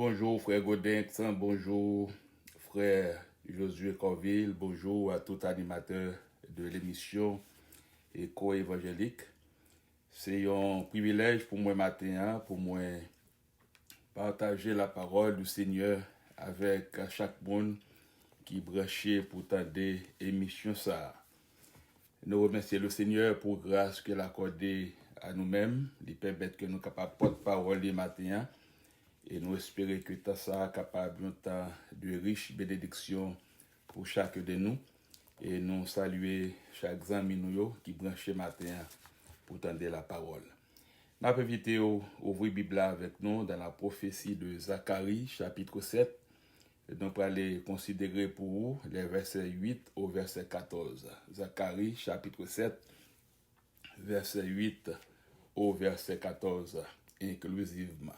Bonjour frère Godin, bonjour frère Josué Corville, bonjour à tout animateur de l'émission Écho évangélique. C'est un privilège pour moi matin, pour moi partager la parole du Seigneur avec chaque monde qui branché pour tendre émission ça. Nous remercions le Seigneur pour grâce qu'il a accordée à nous-mêmes, qui permet que nous soyons capables de porter parole le matin. Et nous espérons que tout ça est capable d'un temps de riche bénédiction pour chacun de nous. Et nous saluer chaque ami nous qui branche matin pour tendre la parole. Nous avons invité à ouvrir la Bible avec nous dans la prophétie de Zacharie, chapitre 7. Et nous allons aller considérer pour vous les versets 8 au verset 14. Zacharie, chapitre 7, verset 8 au verset 14, inclusivement.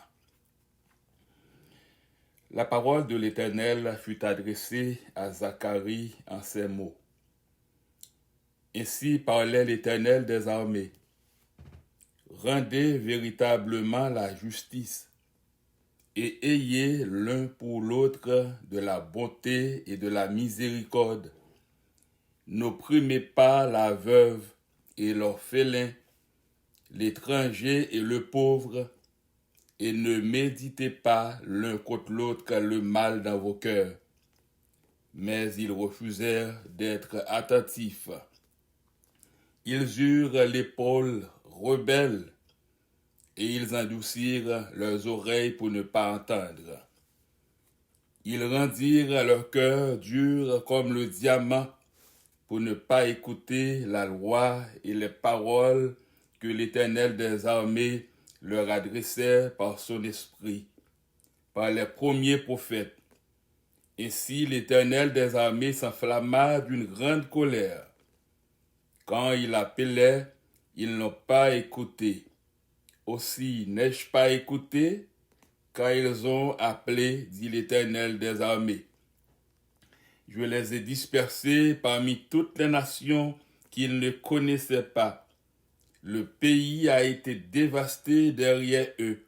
La parole de l'Éternel fut adressée à Zacharie en ces mots. Ainsi parlait l'Éternel des armées. Rendez véritablement la justice et ayez l'un pour l'autre de la bonté et de la miséricorde. N'opprimez pas la veuve et l'orphelin, l'étranger et le pauvre, et ne méditez pas l'un contre l'autre le mal dans vos cœurs. Mais ils refusèrent d'être attentifs. Ils eurent l'épaule rebelle, et ils endurcirent leurs oreilles pour ne pas entendre. Ils rendirent leur cœur dur comme le diamant pour ne pas écouter la loi et les paroles que l'Éternel des armées leur adressait par son esprit, par les premiers prophètes. Ainsi l'Éternel des armées s'enflamma d'une grande colère. Quand il appelait, ils n'ont pas écouté. Aussi n'ai-je pas écouté, car ils ont appelé, dit l'Éternel des armées. Je les ai dispersés parmi toutes les nations qu'ils ne connaissaient pas. Le pays a été dévasté derrière eux.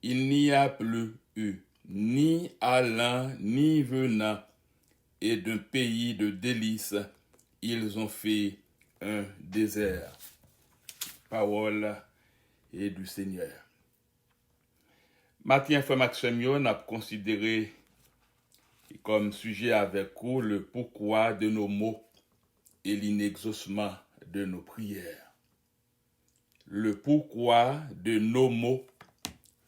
Il n'y a plus eu, ni allant, ni venant, et d'un pays de délices, ils ont fait un désert. Parole et du Seigneur. Matin, frère Maxime, on a considéré comme sujet avec vous le pourquoi de nos mots et l'inexaucement de nos prières. Le pourquoi de nos mots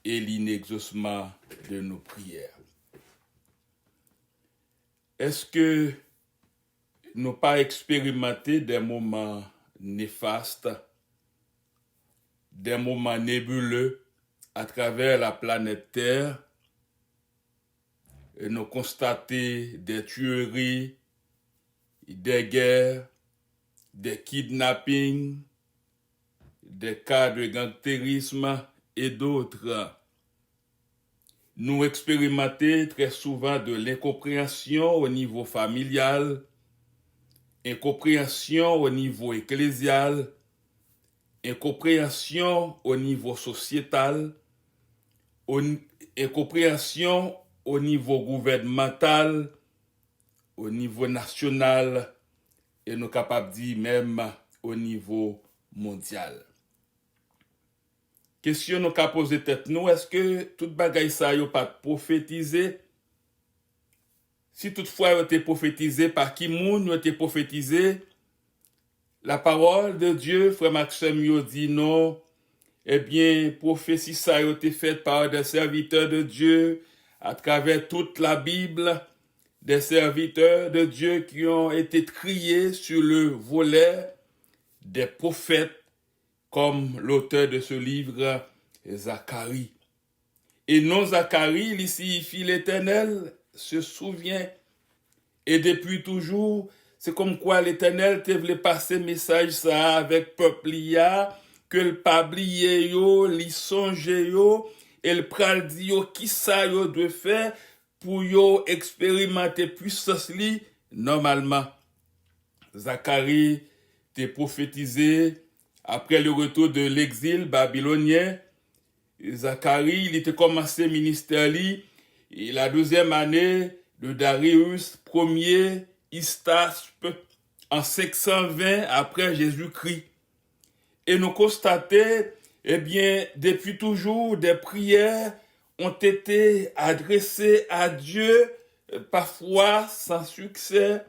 et l'inexaucement de nos prières. Est-ce que nous n'avons pas expérimenté des moments néfastes, des moments nébuleux à travers la planète Terre et nous constaté des tueries, des guerres, des kidnappings, des cas de gangstérisme et d'autres. Nous expérimentons très souvent de l'incompréhension au niveau familial, incompréhension au niveau ecclésial, incompréhension au niveau sociétal, incompréhension au niveau gouvernemental, au niveau national, et nous sommes capables de dire même au niveau mondial. Question nous avons posé tête nous, est-ce que toute bagaille ça yo pas prophétisé? Si toutefois yo été prophétisé par qui moun yo été prophétisé, la parole de Dieu, frère Maxime yo dit non, eh bien prophétie ça yo été faite par des serviteurs de Dieu à travers toute la Bible, des serviteurs de Dieu qui ont été triés sur le volet des prophètes, comme l'auteur de ce livre, Zacharie. Et non Zacharie, il signifie l'Éternel se souvient. Et depuis toujours, c'est comme quoi l'Éternel te voulait passer message ça avec peuple ya, que le pablier yo, li songe yo, et le pral di yo qui ça yo doit faire pour yo expérimenter puissance li normalement. Zacharie t'est prophétisé après le retour de l'exil babylonien. Zacharie, il était commencé ministère li, et la deuxième année de Darius Ier Hystaspe en 520 après Jésus-Christ. Et nous constatons, eh bien, depuis toujours, des prières ont été adressées à Dieu, parfois sans succès.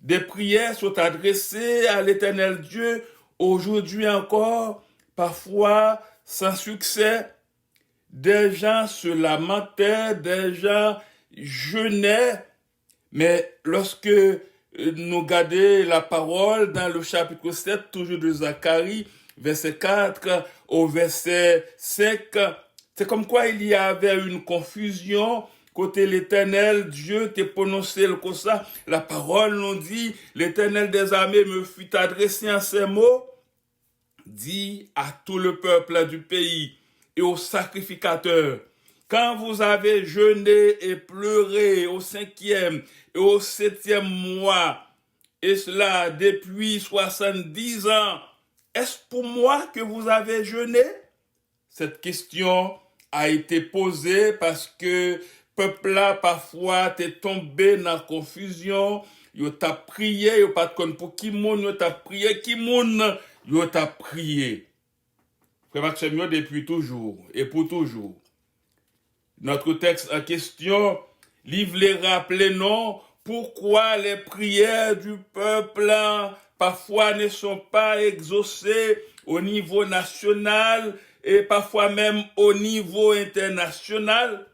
Des prières sont adressées à l'Éternel Dieu, aujourd'hui encore, parfois sans succès. Des gens se lamentaient, des gens jeûnaient, mais lorsque nous regardons la parole dans le chapitre 7, toujours de Zacharie, verset 4 au verset 5, c'est comme quoi il y avait une confusion. Côté l'Éternel, Dieu t'a prononcé comme ça. La parole nous dit, l'Éternel des armées me fut adressé en ces mots, dit à tout le peuple du pays et aux sacrificateurs, quand vous avez jeûné et pleuré au 5e et au 7e mois, et cela depuis 70 ans, est-ce pour moi que vous avez jeûné? Cette question a été posée parce que peuple là parfois t'es tombé dans la confusion, yo t'a prié, yo pas de pour qui moun, yo t'a prié, qui moun, yo t'a prié. Frère Maxime, depuis toujours et pour toujours. Notre texte en question, livre les rappeler non, pourquoi les prières du peuple parfois ne sont pas exaucées au niveau national et parfois même au niveau international.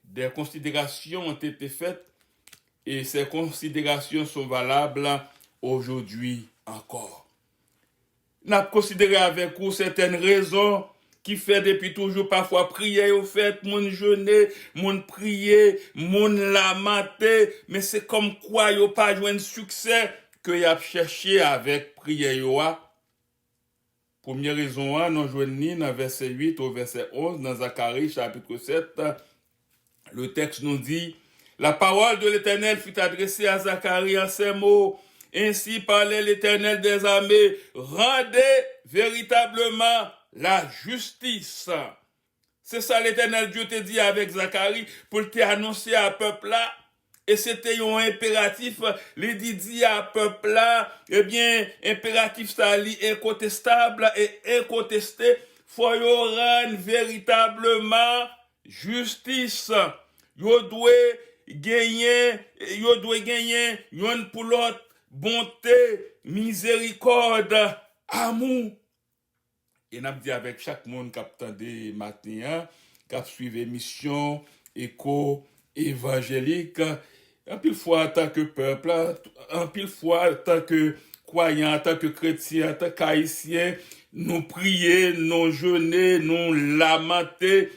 Des considérations ont été faites et ces considérations sont valables aujourd'hui encore. Nous avons considéré avec vous certaines raisons qui fait depuis toujours parfois prier au fait, moun jeûner, moun prier, moun lamenter, mais c'est comme quoi yo pas joindre succès que y a cherché avec prière yo. Première raison, nous joignons dans verset 8 au verset 11 dans Zacharie chapitre 7. Le texte nous dit, la parole de l'Éternel fut adressée à Zacharie en ces mots. Ainsi parlait l'Éternel des armées, rendez véritablement la justice. C'est ça l'Éternel Dieu te dit avec Zacharie pour te annoncer à peuple là. Et c'était un impératif, les dit à peuple là, eh bien, impératif ça li incontestable et incontesté, faut yo rendre véritablement justice. Yo doit gagner yon pour l'autre bonté, miséricorde, amour. Et n'a dit avec chaque monde qui attendait matin, qui a suivi mission éco évangélique, en pile fois en tant que peuple, en pile fois en tant que croyant, en tant que chrétien, en tant qu'haïtien, nous prier, nous jeûner, nous lamenter.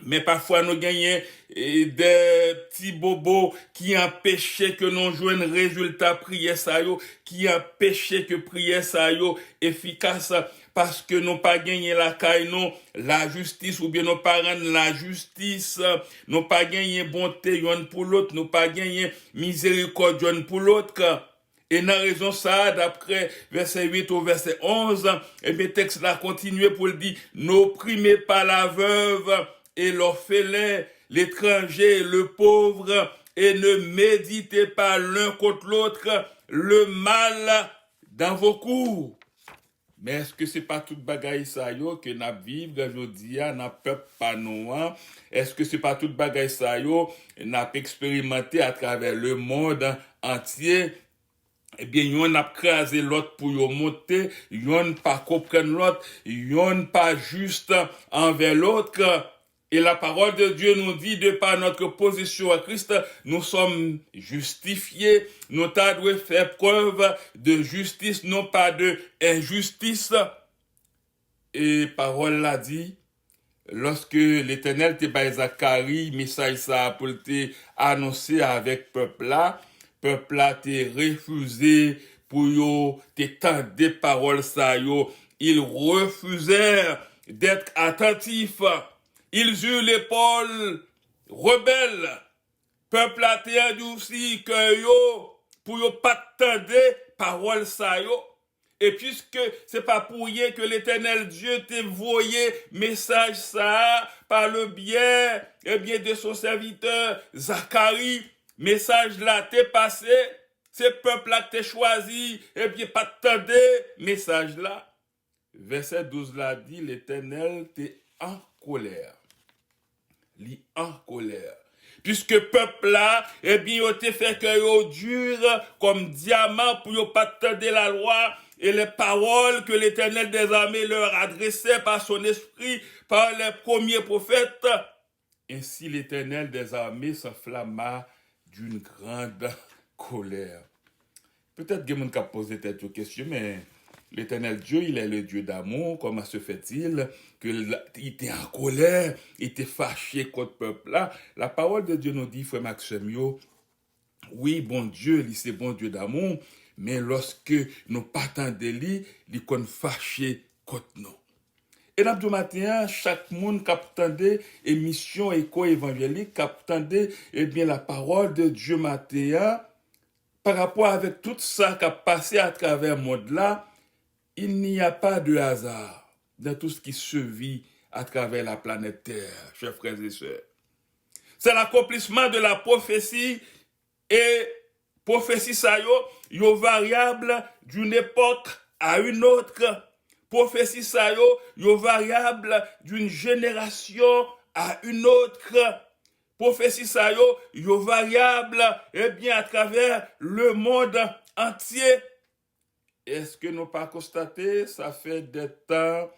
Mais parfois nous gagnons des petits bobos qui empêchaient que nous jouions résultat prière ça yo, qui empêchaient que prière ça yo efficace parce que nous pas gagné la caille non la justice ou bien nous pas rendre la justice, nous pas gagné bonté yon pour l'autre, nous pas gagné miséricorde yon pour l'autre. Et dans raison ça, d'après verset 8 au verset 11, et bien texte là continue pour le dire, n'opprimez pas la veuve et l'orphelin, l'étranger, le pauvre, et ne méditez pas l'un contre l'autre le mal dans vos cours. Mais est-ce que c'est pas toute bagaille ça yo que n'a vivre aujourd'hui n'a peuple pas nous? Est-ce que c'est pas toute bagaille ça yo n'a expérimenté à travers le monde entier? Eh bien, yon a crasé l'autre pour yon monter, yon pas comprendre l'autre, yon pas juste envers l'autre. Et la parole de Dieu nous dit, de par notre position à Christ, nous sommes justifiés, nous devons faire preuve de justice, non pas de injustice. Et parole l'a dit, lorsque l'Éternel te baille Zacharie, message ça pour te annoncer avec peuple là te refusé pour yo, te tendre des paroles ça yo, ils refusèrent d'être attentifs. Ils eurent l'épaule rebelle. Peuple a été endurci que yo, pour yo pas tendre parole ça yo. Et puisque c'est pas pour rien que l'Éternel Dieu t'a envoyé message ça par le biais, de son serviteur Zacharie, message là t'est passé, c'est peuple là que t'es choisi, pas t'attendez, message là. Verset 12 là dit, l'Éternel t'est en colère. Li en colère. Puisque peuple là, yo te fait que yo dur comme diamant pour yo pas attendre la loi et les paroles que l'Éternel des armées leur adressait par son esprit, par les premiers prophètes. Ainsi l'Éternel des armées s'enflamma d'une grande colère. Peut-être que quelqu'un a posé cette question, mais l'Éternel Dieu, il est le Dieu d'amour. Comment se fait-il qu'il était en colère, il était fâché contre le peuple là? La parole de Dieu nous dit, frère Maxime, oui, bon Dieu, c'est bon Dieu d'amour, mais lorsque nous partons de lui, il est fâché contre nous. Et dans le matin, chaque monde qui attendait émission éco-évangélique, qui attendait la parole de Dieu matin, par rapport avec tout ça qui a passé à travers le monde là, il n'y a pas de hasard dans tout ce qui se vit à travers la planète Terre, chers frères et sœurs. C'est l'accomplissement de la prophétie et prophétie ça yo variable d'une époque à une autre. Prophétie ça yo variable d'une génération à une autre. Prophétie ça yo variable à travers le monde entier. Est-ce que nous pas constaté, ça fait des temps,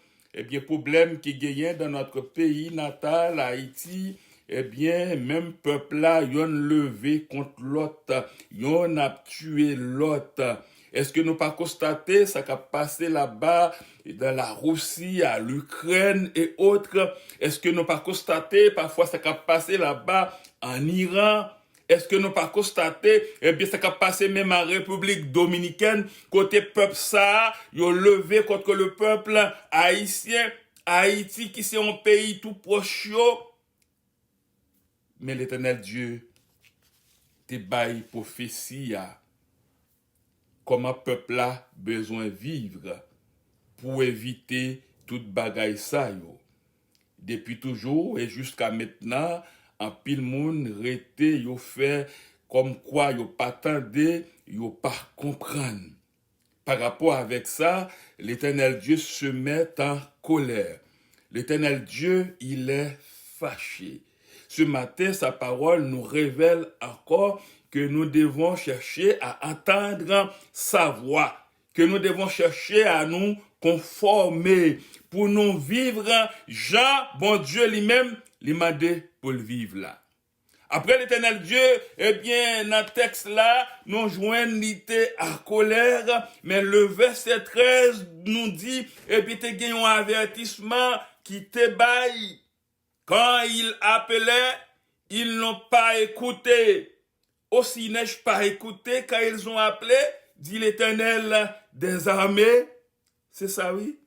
problème qui gagnent dans notre pays natal, Haïti, même peuple là, yon levé contre l'autre, yon a tué l'autre. Est-ce que nous pas constaté, ça a passé là-bas, dans la Russie, à l'Ukraine et autres? Est-ce que nous pas constaté, parfois ça a passé là-bas, en Iran? Est-ce que nous pas constaté, ça a passé même en République Dominicaine, côté peuple ça, ils ont levé contre le peuple haïtien, Haïti qui c'est un pays tout proche. Mais l'Éternel Dieu te baille prophétie comment peuple a besoin de vivre pour éviter toute bagaille ça yo. Depuis toujours et jusqu'à maintenant, en pile moun rete yo fait comme quoi yo pas tendé, yo pas comprendre. Par rapport avec ça, l'Éternel Dieu se met en colère. L'Éternel Dieu, il est fâché. Ce matin, sa parole nous révèle encore que nous devons chercher à entendre sa voix, que nous devons chercher à nous conformer pour nous vivre. Jean, bon Dieu lui-même, lui m'a dit pour le vivre là. Après l'Éternel Dieu, dans le texte là, nous joignons l'ité à colère, mais le verset 13 nous dit, te gagne un avertissement qui te baille. Quand il appelait, ils n'ont pas écouté. Aussi n'ai-je pas écouté quand ils ont appelé, dit l'Éternel des armées. C'est ça, oui.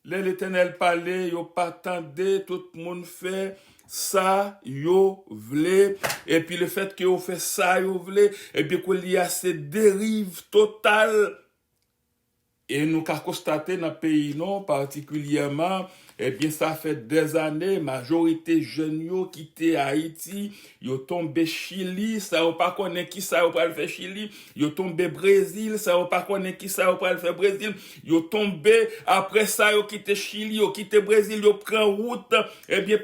L'Éternel parlait, yo pas tendé, tout le monde fait ça, yo vle. Et puis le fait que yo fait ça, yo vle, et puis qu'il y a cette dérive totale. Et nous avons constaté dans le pays, non, particulièrement, ça fait des années, majorité jeunes yo quitté Haïti, yo tombé Chili, ça ou pas connaît qui ça ou pas le faire Chili, yo tombé Brésil, ça ou pas connaît qui ça ou pas le faire Brésil, yo tombé après ça yo quitté Chili, yo quitté Brésil, yo prend route,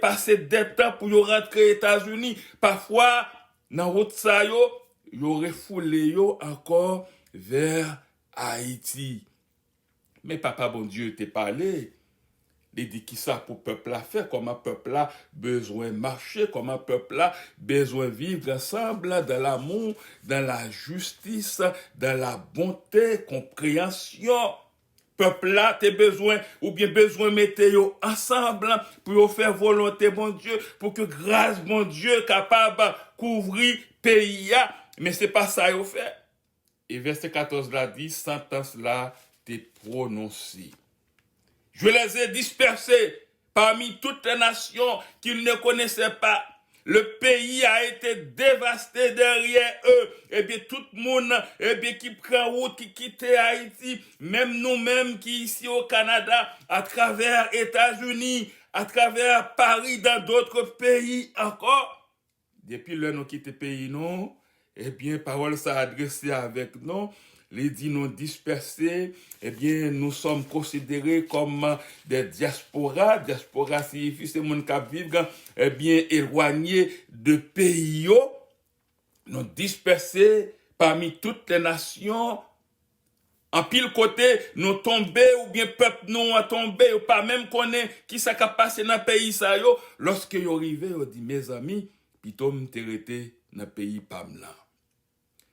passer des temps pour yo rentrer aux États-Unis. Parfois, dans route ça yo refoulé yo encore vers Haïti. Mais papa bon Dieu t'a parlé. Il dit qui ça pour peuple a fait, comment peuple a besoin marcher, comment peuple a besoin vivre ensemble dans l'amour, dans la justice, dans la bonté, compréhension. Peuple là, t'es besoin, ou bien besoin mettre yo ensemble pour faire volonté bon Dieu, pour que grâce bon Dieu capable couvrir pays. Mais c'est pas ça yo fait. Et verset 14 là dit, sentence là t'es prononcée. Je les ai dispersés parmi toutes les nations qu'ils ne connaissaient pas. Le pays a été dévasté derrière eux. Eh bien, tout le monde, eh bien, qui prend route, qui quitte Haïti, même nous-mêmes qui ici au Canada, à travers États-Unis, à travers Paris, dans d'autres pays encore. Depuis là, nous quittons le pays, non, eh bien, parole ça adressée avec nous. Les dits non dispersés, eh bien, nous sommes considérés comme des diasporas. Diaspora signifie ces gens qui vivent, eh bien, éloignés de pays. Nous dispersés parmi toutes les nations. En pile côté, nous tombés ou bien peuple nous a tombé ou pas même connaît qui ça a passé dans le pays ça yo. Lorsque yo arrivé, yo dit mes amis, plutôt m'terrete dans le pays pamla.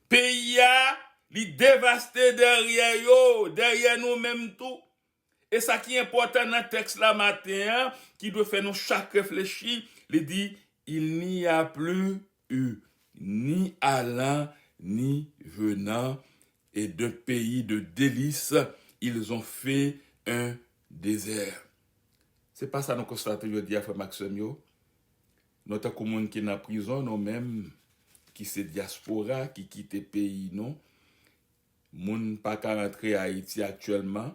Pays a li dévasté derrière nous même tout. Et ça qui est important dans le texte là matin, qui doit faire nous chaque réfléchir, il dit il n'y a plus eu ni allant ni venant. Et d'un pays de délices, ils ont fait un désert. C'est pas ça nous constatons aujourd'hui, frère Maxime. Notre commune qui est en prison, nous-mêmes, qui c'est diaspora, qui quitte le pays, non. Moun pas qu'à rentrer à Haïti actuellement.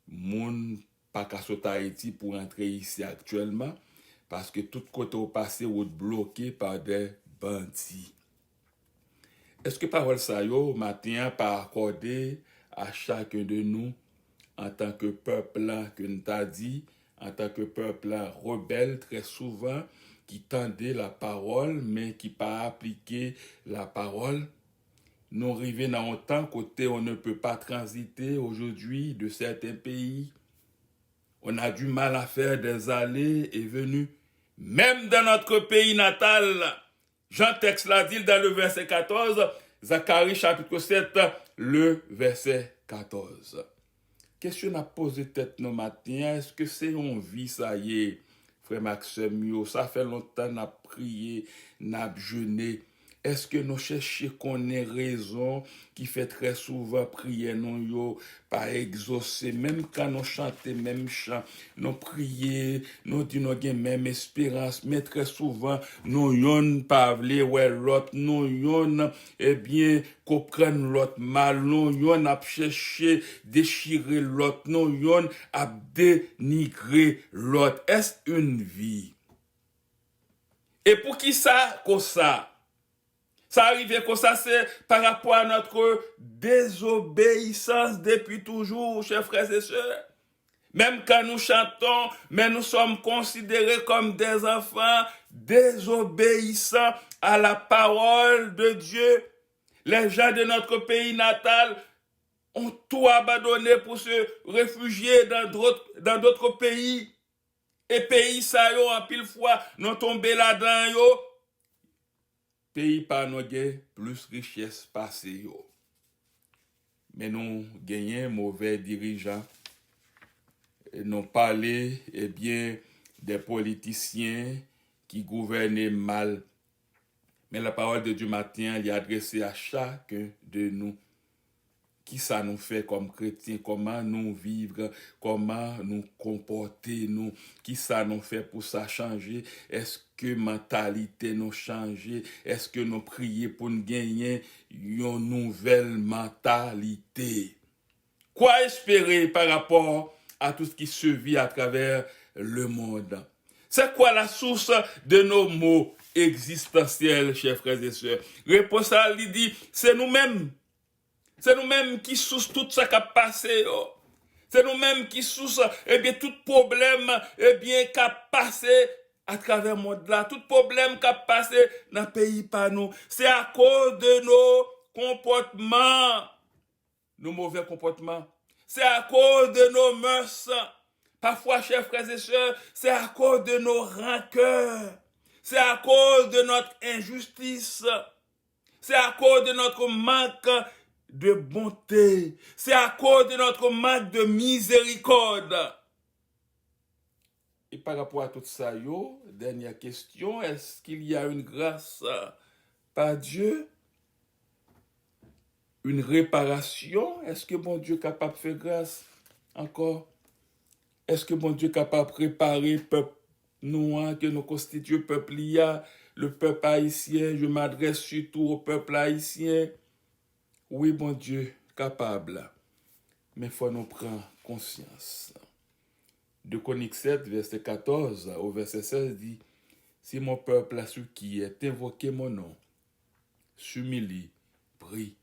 Moun pas qu'à sauter à Haïti pour rentrer ici actuellement. Parce que tout côté au passé, est bloqué par des bandits. Est-ce que parole ça yo matin pas accordé à chacun de nous en tant que peuple là que nous t'a dit, en tant que peuple là rebelle très souvent qui tendait la parole mais qui pas appliqué la parole. Nous arrivons dans un temps côté on ne peut pas transiter aujourd'hui de certains pays. On a du mal à faire des allées et venues même dans notre pays natal. Jean texte l'a dit dans le verset 14, Zacharie chapitre 7, le verset 14. Question à poser tête nos matins, est-ce que c'est on vit ça y est, frère Maxime, ça fait longtemps n'a prié, n'a jeûné. Est-ce que nous cherchons qu'on ait raison qui fait très souvent prier non yo pas exaucer même quand nous chantons même chant nous prier nous dit nous gain même espérance mais très souvent nous yon pas vle ouais l'autre nous yon eh bien comprendre l'autre mal nous yon a chercher déchirer l'autre nous yon a dénigrer l'autre. Est-ce une vie? Et pour qui ça comme ça? Ça arrive comme ça, c'est par rapport à notre désobéissance depuis toujours, chers frères et sœurs. Même quand nous chantons, mais nous sommes considérés comme des enfants désobéissants à la parole de Dieu. Les gens de notre pays natal ont tout abandonné pour se réfugier dans d'autres pays. Et pays ça yo en pile fois, nous tombés là-dedans yo. Pays par nous plus richesse passée yo. Mais nous gagnons mauvais dirigeants. Et nous parlons eh bien des politiciens qui gouvernent mal. Mais la parole de Dieu matin est adressée à chacun de nous. Qui ça nous fait comme chrétiens, comment nous vivre, comment nous comporter, nous, qui ça nous fait pour ça changer, est-ce que mentalité nous changer, est-ce que nous prier pour nous gagner une nouvelle mentalité. Quoi espérer par rapport à tout ce qui se vit à travers le monde? C'est quoi la source de nos maux existentiels, chers frères et sœurs? Réponse à lui dit, c'est nous-mêmes. C'est nous-mêmes qui souffrent tout ça qui a passé. Oh. C'est nous-mêmes qui souffrent, eh bien, tout problème, eh bien, qui a passé à travers le monde là. Tout problème qui a passé dans le pays par nous. C'est à cause de nos comportements, nos mauvais comportements. C'est à cause de nos mœurs. Parfois, chers frères et sœurs, c'est à cause de nos rancœurs. C'est à cause de notre injustice. C'est à cause de notre manque de bonté. C'est à cause de notre manque de miséricorde. Et par rapport à tout ça, dernière question, est-ce qu'il y a une grâce par Dieu? Une réparation? Est-ce que bon Dieu est capable de faire grâce encore? Est-ce que bon Dieu est capable de préparer le peuple nous, que nous constituons peuple, le peuple haïtien, je m'adresse surtout au peuple haïtien. Oui, bon Dieu, capable, mais il faut nous prendre conscience. De Chroniques 7, verset 14 au verset 16 dit, si mon peuple, ceux qui est invoqué mon nom, s'humilie, prie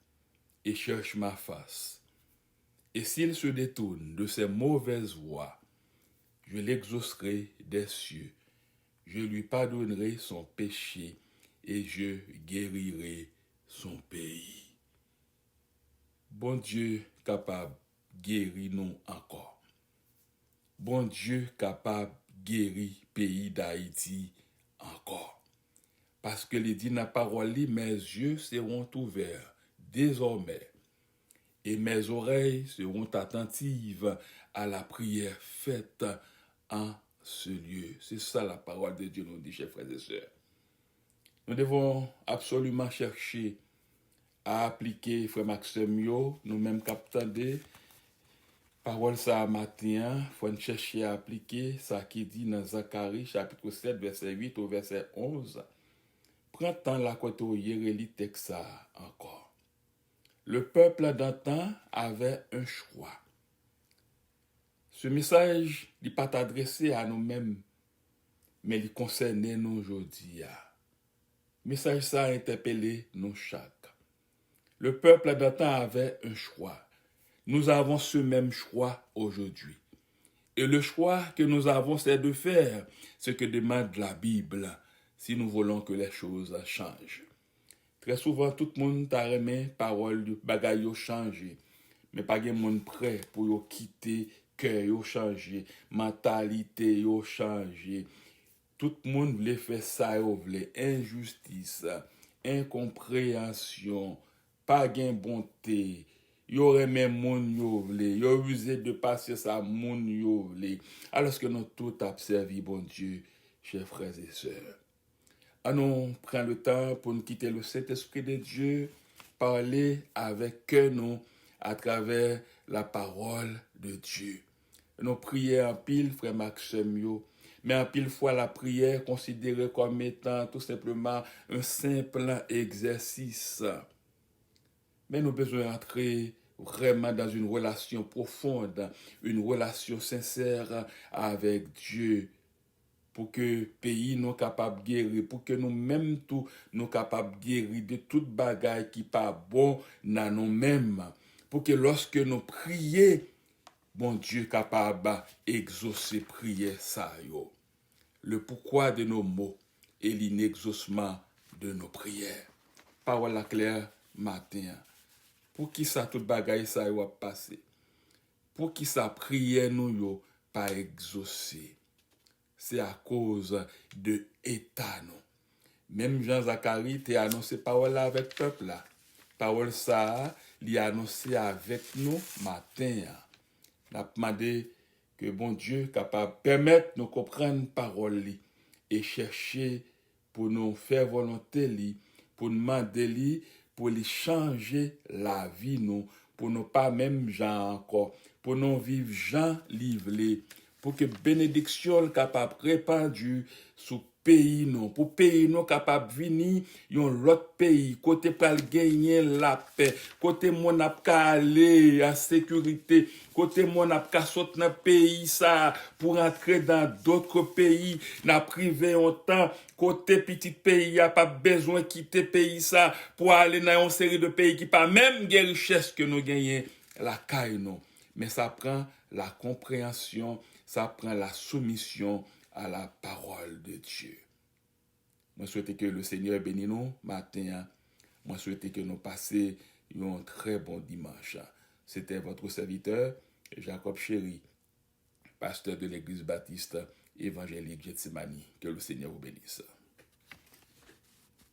et cherche ma face, et s'il se détourne de ses mauvaises voies, je l'exaucerai des cieux, je lui pardonnerai son péché et je guérirai son pays. Bon Dieu capable guérir nous encore. Bon Dieu capable guérir pays d'Haïti encore. Parce que les dit la parole, mes yeux seront ouverts désormais et mes oreilles seront attentives à la prière faite en ce lieu. C'est ça la parole de Dieu nous dit, chers frères et sœurs. Nous devons absolument chercher à appliquer, frère Maxime, nous-mêmes captandés, parole ça matin, il faut chercher à appliquer ça qui dit dans Zacharie, chapitre 7, verset 8 au verset 11. Prends temps la côté où relit texte ça encore. Le peuple d'antan avait un choix. Ce message n'est pas adressé à nous-mêmes, mais il concerne nous aujourd'hui. Le message ça a interpellé nous chaque. Le peuple d'antan avait un choix. Nous avons ce même choix aujourd'hui. Et le choix que nous avons, c'est de faire ce que demande la Bible si nous voulons que les choses changent. Très souvent, tout le monde t'a remis parole de bagaille changer, mais pas de monde prêt pour quitter cœur changer, mentalité changer. Tout le monde voulait faire ça, voulait injustice, incompréhension, pas de bonté. Yo remet moun yo vle, yo usé de passer ça moun yo vle. Alors que nous tout a servi bon Dieu, chers frères et sœurs. Nous prenons le temps pour nous quitter le Saint-Esprit de Dieu, parler avec nous à travers la parole de Dieu. Nous prions en pile, frère Maxime, mais en pile fois la prière considérée comme étant tout simplement un simple exercice. Mais nous avons besoin d'entrer vraiment dans une relation profonde, une relation sincère avec Dieu, pour que le pays nous capable de guérir, pour que nous-mêmes tout nous capables de guérir de toute bagaille qui n'est pas bon dans nous-mêmes, pour que lorsque nous prions, bon Dieu capable d'exaucer prière ça yo. Le pourquoi de nos mots et l'inexaucement de nos prières. Parole claire matin. Pour qui ça toute bagaille ça va passer? Pour qui ça prière nous yo pas exaucer? C'est à cause de état nous. Même Jean Zacharie t'a annoncé parole là avec peuple là. Parole ça, il a annoncé avec nous matin. N'a demandé que bon Dieu capable permettre nous comprendre parole li et chercher pour nous faire volonté li, pour nous demander li, pour lui changer la vie nous, pour nous pas même gens encore, pour nous vivre gens livrés, pour que bénédiction capable répandue sous pays non, pour pays non capable venir yon l'autre pays côté pas gagner la paix, côté mon a aller en sécurité, côté mon a sortir dans pays ça pour entrer dans d'autres pays, n'a privé autant côté petit pays a pas besoin quitter pays ça pour aller dans une série de pays qui pas même des richesses que nous gagnons la caille non, mais ça prend la compréhension, ça prend la soumission à la parole de Dieu. Moi souhaite que le Seigneur bénisse nous matin. Moi souhaite que nous passions un très bon dimanche. C'était votre serviteur Jacob Chéry, pasteur de l'église baptiste évangélique Getsemani. Que le Seigneur vous bénisse.